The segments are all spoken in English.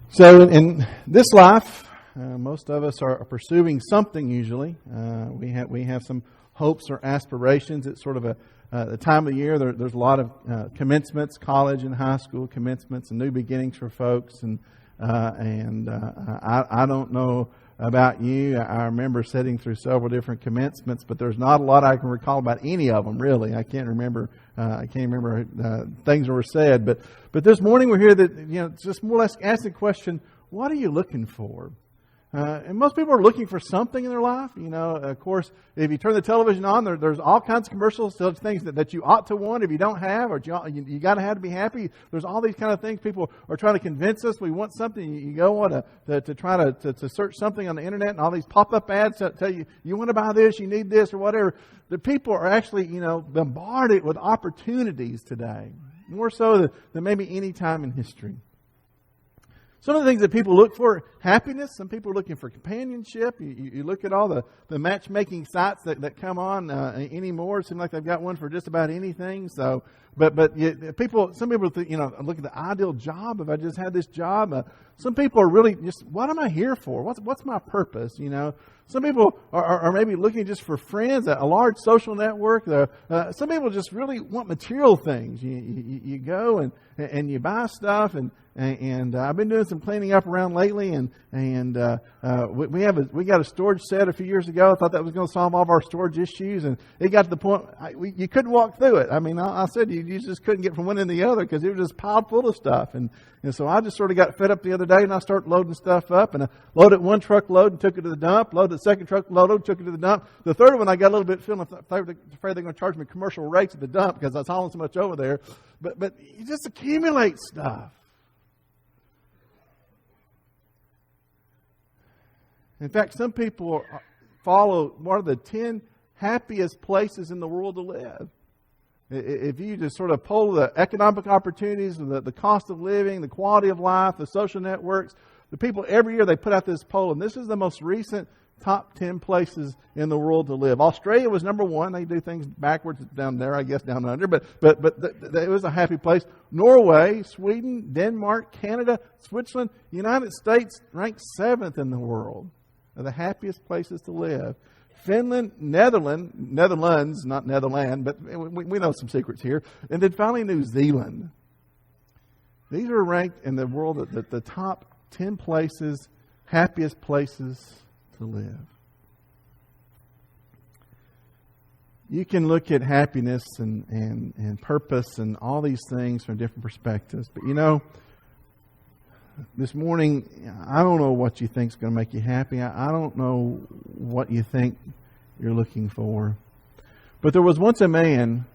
So in this life, most of us are pursuing something usually. We have some hopes or aspirations. It's sort of the time of year. There's a lot of commencements, college and high school commencements, and new beginnings for folks. And I don't know about you. I remember sitting through several different commencements, but there's not a lot I can recall about any of them really. I can't remember. Things that were said. But this morning we're here that it's just more or less ask the question: what are you looking for? And most people are looking for something in their life. Of course, if you turn the television on, there's all kinds of commercials, things that you ought to want if you don't have, or you got to have to be happy. There's all these kind of things. People are trying to convince us we want something. You go on to try to search something on the internet, and all these pop-up ads tell you want to buy this, you need this, or whatever. The people are actually bombarded with opportunities today, more so than maybe any time in history. Some of the things that people look for: happiness. Some people are looking for companionship. You look at all the matchmaking sites that come on anymore. It seems like they've got one for just about anything. So, some people think, look at the ideal job. If I just had this job, some people are really just, what am I here for? What's my purpose? Some people are maybe looking just for friends, a large social network. Some people just really want material things. You go and you buy stuff, and I've been doing some cleaning up around lately, and we got a storage set a few years ago. I thought that was going to solve all of our storage issues, and it got to the point you couldn't walk through it. I mean, I said you just couldn't get from one end to the other because it was just piled full of stuff, and so I just sort of got fed up the other day, and I started loading stuff up, and I loaded one truckload and took it to the dump. Loaded the second truckload, took it to the dump. The third one, I got a little bit afraid they're going to charge me commercial rates at the dump because I was hauling so much over there. But you just accumulate stuff. In fact, some people follow one of the 10 happiest places in the world to live. If you just sort of poll the economic opportunities, the cost of living, the quality of life, the social networks, the people every year they put out this poll, and this is the most recent top 10 places in the world to live. Australia was number one. They do things backwards down there, I guess, down under, but it was a happy place. Norway, Sweden, Denmark, Canada, Switzerland, United States ranked 7th in the world of the happiest places to live. Finland, Netherlands, not Netherland, but we know some secrets here. And then finally New Zealand. These are ranked in the world at the top 10 places, happiest places to live. You can look at happiness and purpose and all these things from different perspectives. But this morning, I don't know what you think is going to make you happy. I don't know what you think you're looking for. But there was once a man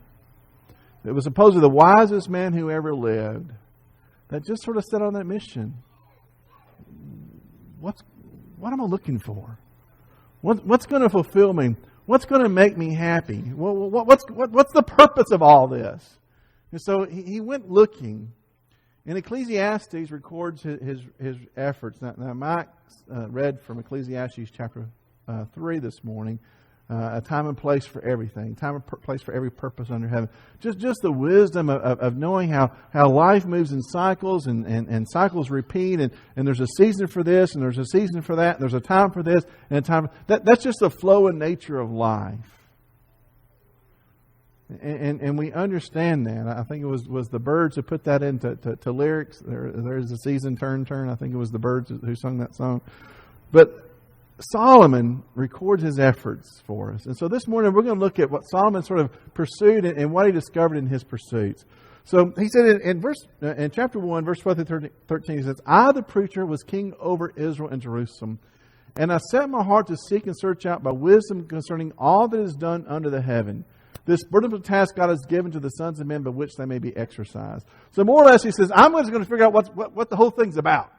that was supposedly the wisest man who ever lived that just sort of set on that mission. What am I looking for? What's going to fulfill me? What's going to make me happy? What's the purpose of all this? And so he went looking. And Ecclesiastes records his efforts. Now Mike read from Ecclesiastes chapter 3 this morning. A time and place for everything. Time and place for every purpose under heaven. Just the wisdom of knowing how life moves in cycles and cycles repeat. And there's a season for this and there's a season for that. And there's a time for this and a time for that. That's just the flow and nature of life. And we understand that. I think it was the Byrds who put that into lyrics. There's a season, turn. I think it was the Byrds who sung that song. But Solomon records his efforts for us. And so this morning we're going to look at what Solomon sort of pursued and what he discovered in his pursuits. So he said in chapter 1, verse 12 through 13, he says, I, the preacher, was king over Israel and Jerusalem. And I set my heart to seek and search out by wisdom concerning all that is done under the heaven. This burdensome task God has given to the sons of men by which they may be exercised. So more or less he says, I'm just going to figure out what the whole thing's about.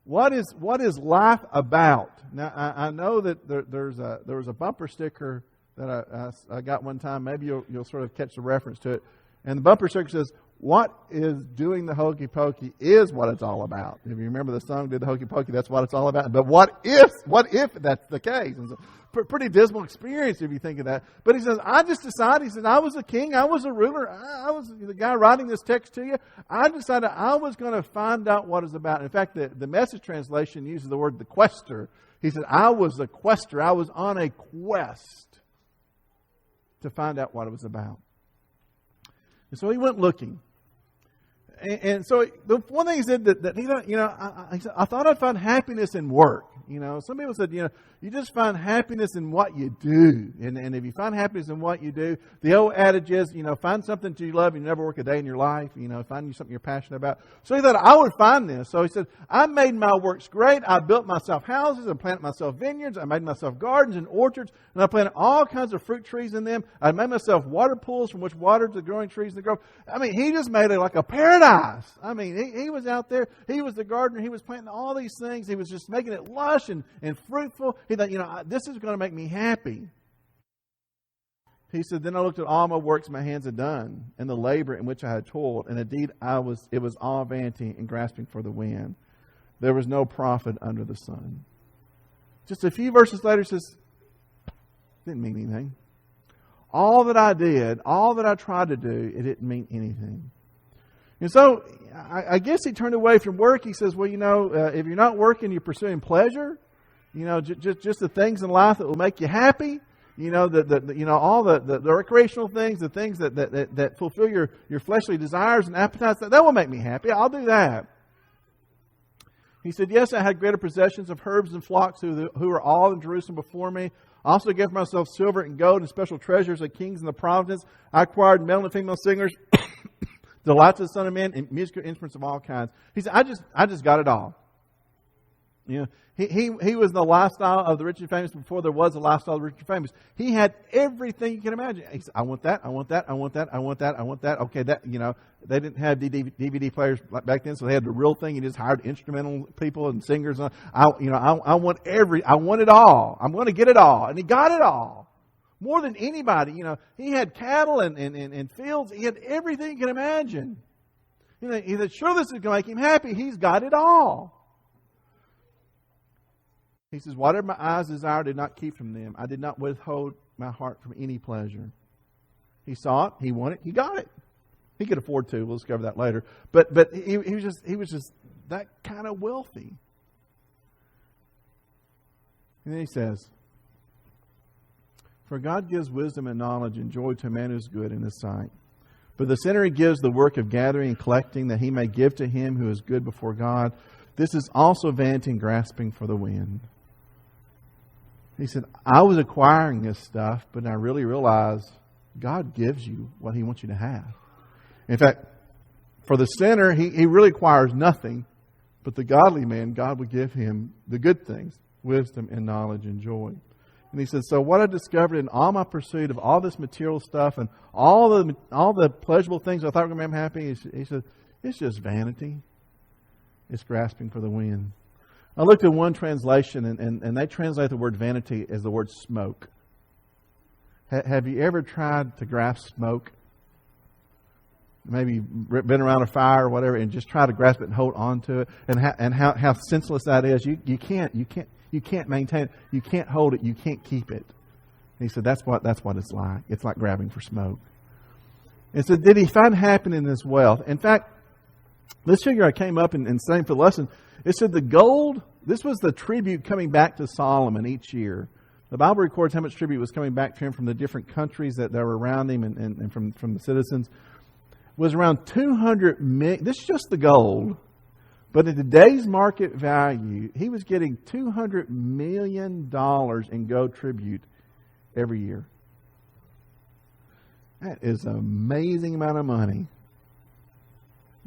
What is life about? Now, I know that there was a bumper sticker that I got one time. Maybe you'll sort of catch the reference to it. And the bumper sticker says, what is doing the hokey pokey is what it's all about. If you remember the song, "Do the hokey pokey," that's what it's all about. But what if that's the case? And so, pretty dismal experience if you think of that. But he says, I just decided, he says, I was a king, I was a ruler, I was the guy writing this text to you. I decided I was going to find out what it's about. In fact, the Message translation uses the word the quester. He said, I was a quester. I was on a quest to find out what it was about. And so he went looking. And so the one thing he said that he thought, I thought I'd find happiness in work. Some people said, you just find happiness in what you do. And if you find happiness in what you do, the old adage is, find something that you love and you never work a day in your life. Find something you're passionate about. So he thought, I would find this. So he said, I made my works great. I built myself houses. I planted myself vineyards. I made myself gardens and orchards. And I planted all kinds of fruit trees in them. I made myself water pools from which watered the growing trees in the grove. He just made it like a paradise. He was out there. He was the gardener. He was planting all these things. He was just making it lush and fruitful. He thought, this is going to make me happy. He said, then I looked at all my works my hands had done and the labor in which I had toiled. And indeed, it was all vanity and grasping for the wind. There was no profit under the sun. Just a few verses later, he says, didn't mean anything. All that I did, all that I tried to do, it didn't mean anything. And so, I guess he turned away from work. He says, well, if you're not working, you're pursuing pleasure. Just the things in life that will make you happy. All the recreational things, the things that fulfill your fleshly desires and appetites. That will make me happy. I'll do that. He said, yes, I had greater possessions of herds and flocks who were all in Jerusalem before me. I also gave myself silver and gold and special treasures of kings in the provinces. I acquired male and female singers, delights of the Son of Man, and musical instruments of all kinds. He said, I just got it all. He was in the lifestyle of the rich and famous before there was a lifestyle of the rich and famous. He had everything you can imagine. He said, I want that, I want that, I want that, I want that, I want that. Okay, they didn't have DVD players back then, so they had the real thing. He just hired instrumental people and singers. I want it all. I'm going to get it all. And he got it all. More than anybody, he had cattle and fields. He had everything you can imagine. He said, sure, this is going to make him happy. He's got it all. He says, whatever my eyes desire, I did not keep from them. I did not withhold my heart from any pleasure. He saw it. He wanted it. He got it. He could afford to. We'll discover that later. But he was just that kind of wealthy. And then he says, for God gives wisdom and knowledge and joy to a man who is good in his sight. But the sinner he gives the work of gathering and collecting that he may give to him who is good before God. This is also vanity and grasping for the wind. He said, I was acquiring this stuff, but I really realized God gives you what He wants you to have. In fact, for the sinner, he really acquires nothing, but the godly man, God will give him the good things, wisdom and knowledge and joy. And he says, so what I discovered in all my pursuit of all this material stuff and all the pleasurable things I thought were going to make me happy, he said, it's just vanity. It's grasping for the wind. I looked at one translation, and they translate the word vanity as the word smoke. Have you ever tried to grasp smoke? Maybe been around a fire or whatever, and just try to grasp it and hold on to it, and how senseless that is. You can't maintain it. You can't hold it. You can't keep it. And he said that's what it's like. It's like grabbing for smoke. And so, did he find happiness in his wealth? In fact, this figure I came up and studying for the lesson, it said the gold, this was the tribute coming back to Solomon each year. The Bible records how much tribute was coming back to him from the different countries that were around him and from the citizens. It was around 200 million. This is just the gold. But at today's market value, he was getting $200 million in gold tribute every year. That is an amazing amount of money.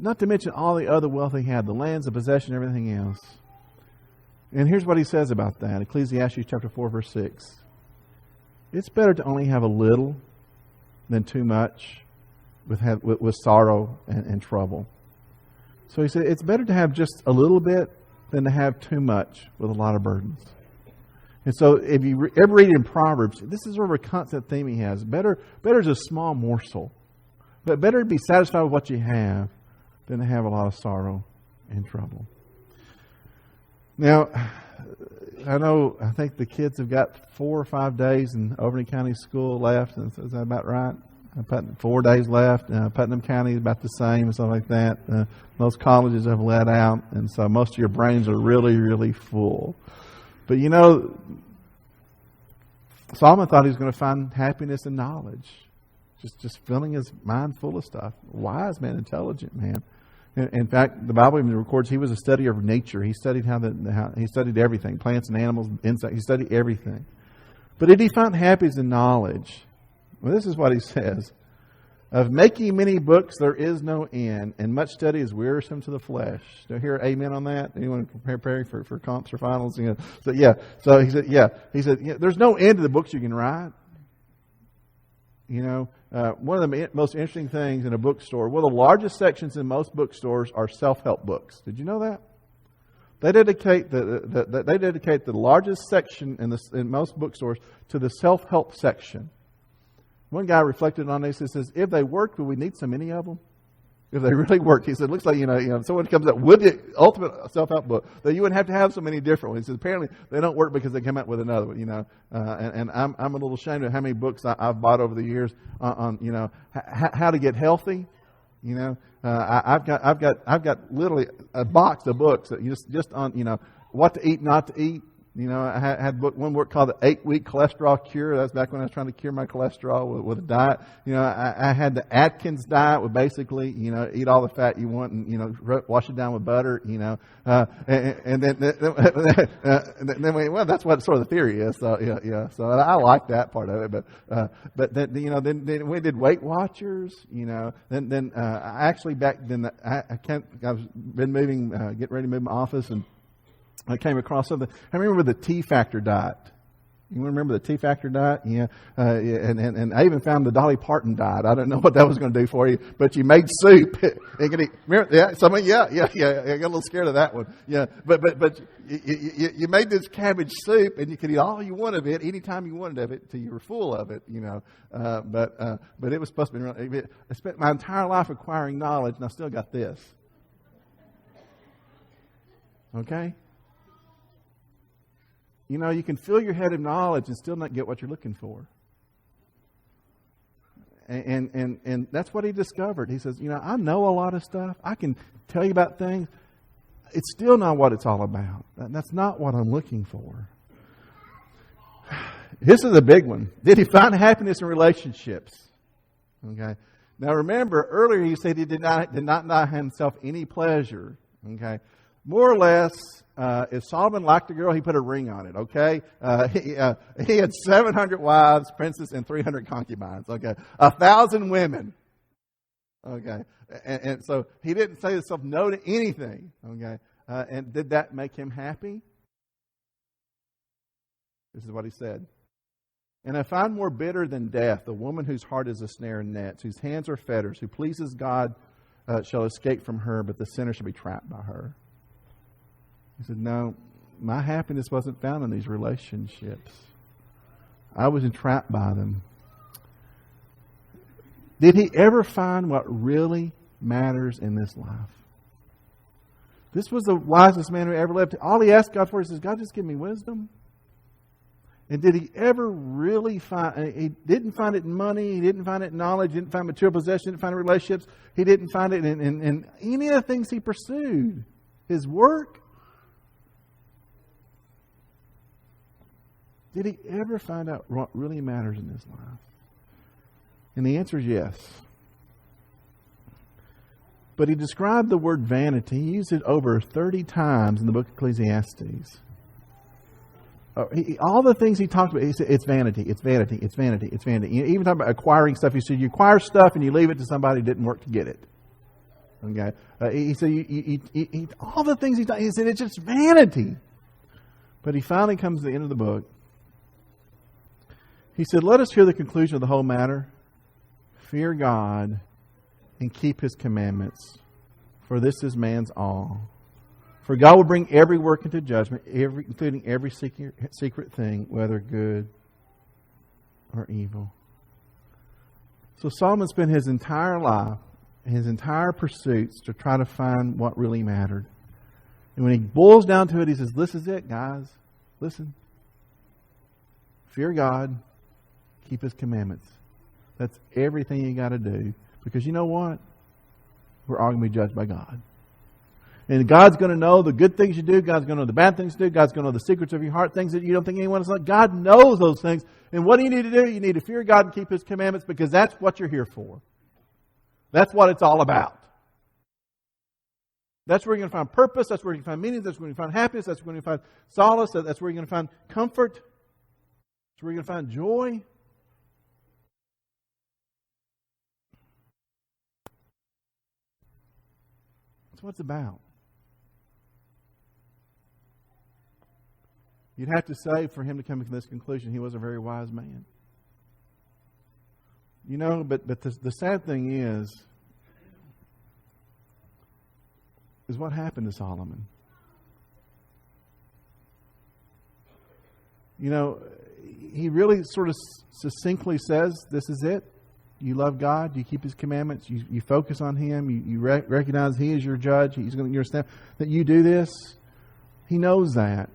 Not to mention all the other wealth he had, the lands, the possession, everything else. And here's what he says about that. Ecclesiastes chapter 4, verse 6. It's better to only have a little than too much with sorrow and trouble. So he said it's better to have just a little bit than to have too much with a lot of burdens. And so if you ever read in Proverbs, this is sort of a constant theme he has. Better is a small morsel But better to be satisfied with what you have than to have a lot of sorrow and trouble. Now, I think the kids have got 4 or 5 days in Overton County School left. Is that about right? 4 days left. Putnam County is about the same and stuff like that. Most colleges have let out, and so most of your brains are really, really full. But Solomon thought he was going to find happiness in knowledge, just filling his mind full of stuff. Wise man, intelligent man. In fact, the Bible even records he was a studier of nature. He studied he studied everything, plants and animals, insects. He studied everything. But did he find happiness in knowledge? Well, this is what he says. Of making many books there is no end, and much study is wearisome to the flesh. Do you hear amen on that? Anyone preparing for comps or finals? So he said, there's no end to the books you can write. One of the most interesting things in a bookstore, one of the largest sections in most bookstores are self-help books. Did you know that? They dedicate the largest section in most bookstores to the self-help section. One guy reflected on this. He says, if they worked, would we need so many of them? If they really worked, he said, it looks like, if someone comes up with the ultimate self-help book, that you wouldn't have so many different ones. He says, apparently they don't work because they come out with another one, and I'm a little ashamed of how many books I've bought over the years on how to get healthy. I've got literally a box of books that just on, what to eat, not to eat. I had one book called The 8-Week Cholesterol Cure. That's back when I was trying to cure my cholesterol with a diet. I had the Atkins diet, with basically, eat all the fat you want and, wash it down with butter, and then that's what sort of the theory is. So, so I like that part of it. But then we did Weight Watchers, then I actually back then, I've been moving, getting ready to move my office, and I came across something. I remember the T-Factor diet. You remember the T-Factor diet? Yeah. And I even found the Dolly Parton diet. I don't know what that was going to do for you, but you made soup. Remember? Yeah. I got a little scared of that one. Yeah. But you made this cabbage soup, and you could eat all you want of it anytime you wanted of it till you were full of it. But it was supposed to be. I spent my entire life acquiring knowledge, and I still got this. Okay. You can fill your head of knowledge and still not get what you're looking for. And that's what he discovered. He says, I know a lot of stuff. I can tell you about things. It's still not what it's all about. That's not what I'm looking for. This is a big one. Did he find happiness in relationships? Okay. Now remember, earlier he said he did not deny himself any pleasure. Okay. More or less, if Solomon liked a girl, he put a ring on it, okay? He had 700 wives, princes, and 300 concubines, okay? 1,000 women, okay? And so he didn't say himself no to anything, okay? And did that make him happy? This is what he said. And I find more bitter than death the woman whose heart is a snare and nets, whose hands are fetters, who pleases God shall escape from her, but the sinner shall be trapped by her. He said, no, my happiness wasn't found in these relationships. I was entrapped by them. Did he ever find what really matters in this life? This was the wisest man who ever lived. All he asked God for is, God, just give me wisdom. And did he ever really find, he didn't find it in money, he didn't find it in knowledge, he didn't find material possession, he didn't find it in relationships, he didn't find it in any of the things he pursued. His work. Did he ever find out what really matters in this life? And the answer is yes. But he described the word vanity. He used it over 30 times in the book of Ecclesiastes. All the things he talked about, he said, it's vanity, it's vanity, it's vanity, it's vanity. Even talking about acquiring stuff, he said, you acquire stuff and you leave it to somebody who didn't work to get it. Okay. He said, all the things he said, it's just vanity. But he finally comes to the end of the book. He said, let us hear the conclusion of the whole matter. Fear God and keep His commandments, for this is man's all. For God will bring every work into judgment, including every secret thing, whether good or evil. So Solomon spent his entire life, his entire pursuits to try to find what really mattered. And when he boils down to it, he says, this is it, guys. Listen. Fear God. Keep His commandments. That's everything you got to do. Because you know what? We're all going to be judged by God. And God's going to know the good things you do. God's going to know the bad things you do. God's going to know the secrets of your heart, things that you don't think anyone else knows. God knows those things. And what do you need to do? You need to fear God and keep His commandments, because that's what you're here for. That's what it's all about. That's where you're going to find purpose. That's where you're going to find meaning. That's where you're going to find happiness. That's where you're going to find solace. That's where you're going to find comfort. That's where you're going to find joy. That's what it's about. You'd have to say, for him to come to this conclusion, he was a very wise man. You know, but the sad thing is what happened to Solomon. You know, he really sort of succinctly says, this is it. You love God. You keep His commandments. You focus on Him. You recognize He is your judge. He's going to understand that you do this. He knows that.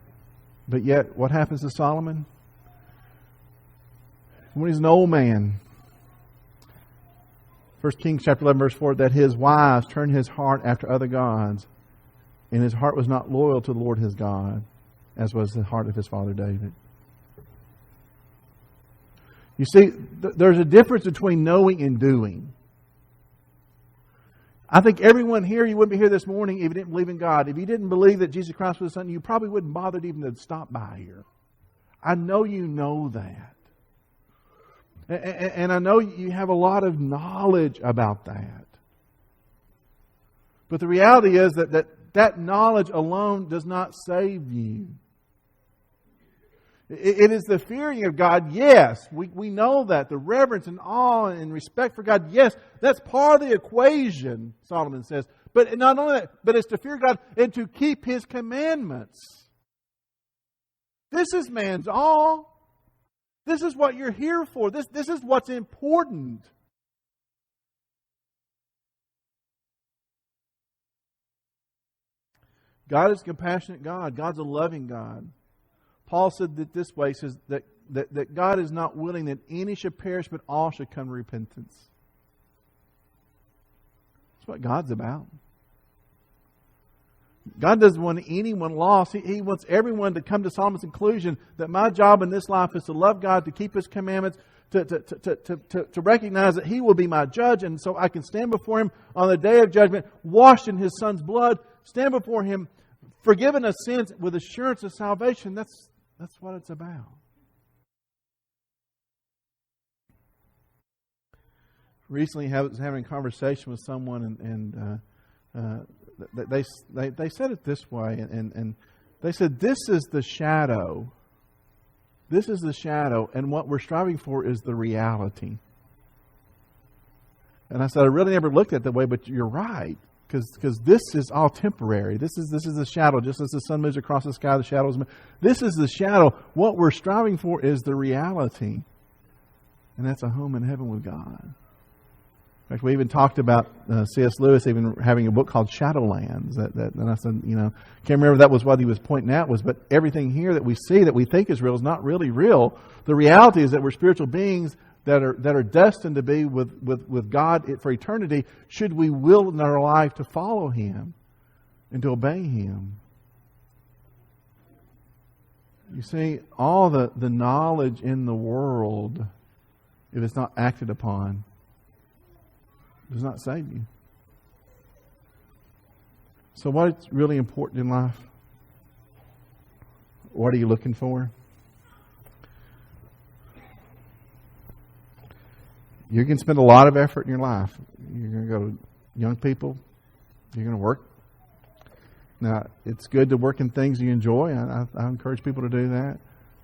But yet, what happens to Solomon? When he's an old man, 1 Kings chapter 11, verse 4, that his wives turned his heart after other gods, and his heart was not loyal to the Lord his God, as was the heart of his father David. You see, there's a difference between knowing and doing. I think everyone here, you wouldn't be here this morning if you didn't believe in God. If you didn't believe that Jesus Christ was the Son, you probably wouldn't bother even to stop by here. I know you know that. And I know you have a lot of knowledge about that. But the reality is that knowledge alone does not save you. It is the fearing of God, yes. We know that. The reverence and awe and respect for God, yes. That's part of the equation, Solomon says. But not only that, but it's to fear God and to keep His commandments. This is man's awe. This is what you're here for. This is what's important. God is a compassionate God. God's a loving God. Paul said that this way, he says that God is not willing that any should perish, but all should come to repentance. That's what God's about. God doesn't want anyone lost. He wants everyone to come to Solomon's conclusion that my job in this life is to love God, to keep His commandments, to recognize that He will be my judge, and so I can stand before Him on the day of judgment, washed in His Son's blood, stand before Him, forgiven of sins with assurance of salvation. That's what it's about. Recently, I was having a conversation with someone, and they said it this way, and they said, this is the shadow. This is the shadow, and what we're striving for is the reality. And I said, I really never looked at it that way, but you're right. Because this is all temporary. This is the shadow. Just as the sun moves across the sky, the shadows move. This is the shadow. What we're striving for is the reality. And that's a home in heaven with God. In fact, we even talked about C.S. Lewis even having a book called Shadowlands. And I said, can't remember if that was what he was pointing out but everything here that we see that we think is real is not really real. The reality is that we're spiritual beings that are destined to be with God for eternity, should we will in our life to follow Him and to obey Him. You see, all the knowledge in the world, if it's not acted upon, does not save you. So what's really important in life? What are you looking for? You can spend a lot of effort in your life. You're going to go to young people. You're going to work. Now, it's good to work in things you enjoy. I encourage people to do that.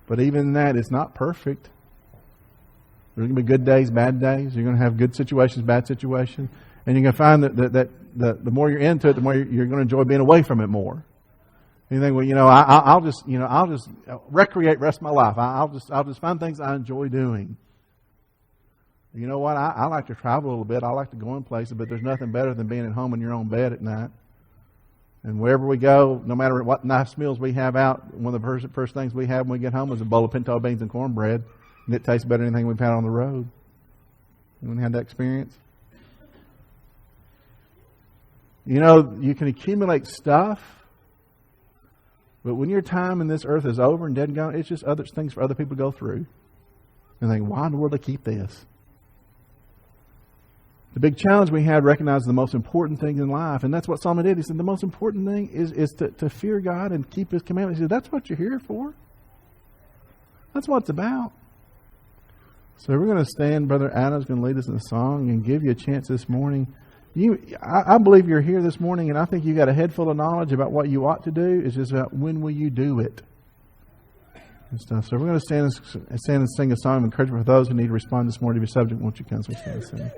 But even that, it's not perfect. There's going to be good days, bad days. You're going to have good situations, bad situations. And you're going to find that the more you're into it, the more you're going to enjoy being away from it more. You think, well, I'll just recreate the rest of my life. I'll just find things I enjoy doing. You know what? I like to travel a little bit. I like to go in places, but there's nothing better than being at home in your own bed at night. And wherever we go, no matter what nice meals we have out, one of the first things we have when we get home is a bowl of pinto beans and cornbread. And it tastes better than anything we've had on the road. Anyone had that experience? You know, you can accumulate stuff, but when your time in this earth is over and dead and gone, it's just other things for other people to go through. And think, why in the world do they keep this? The big challenge we had recognized the most important thing in life. And that's what Solomon did. He said the most important thing is to fear God and keep His commandments. He said, that's what you're here for. That's what it's about. So we're going to stand. Brother Adam's going to lead us in a song and give you a chance this morning. I believe you're here this morning, and I think you got a head full of knowledge about what you ought to do. It's just about when will you do it and stuff. So we're going to stand and sing a song of encouragement for those who need to respond this morning to your subject. Won't you come so stand and sing?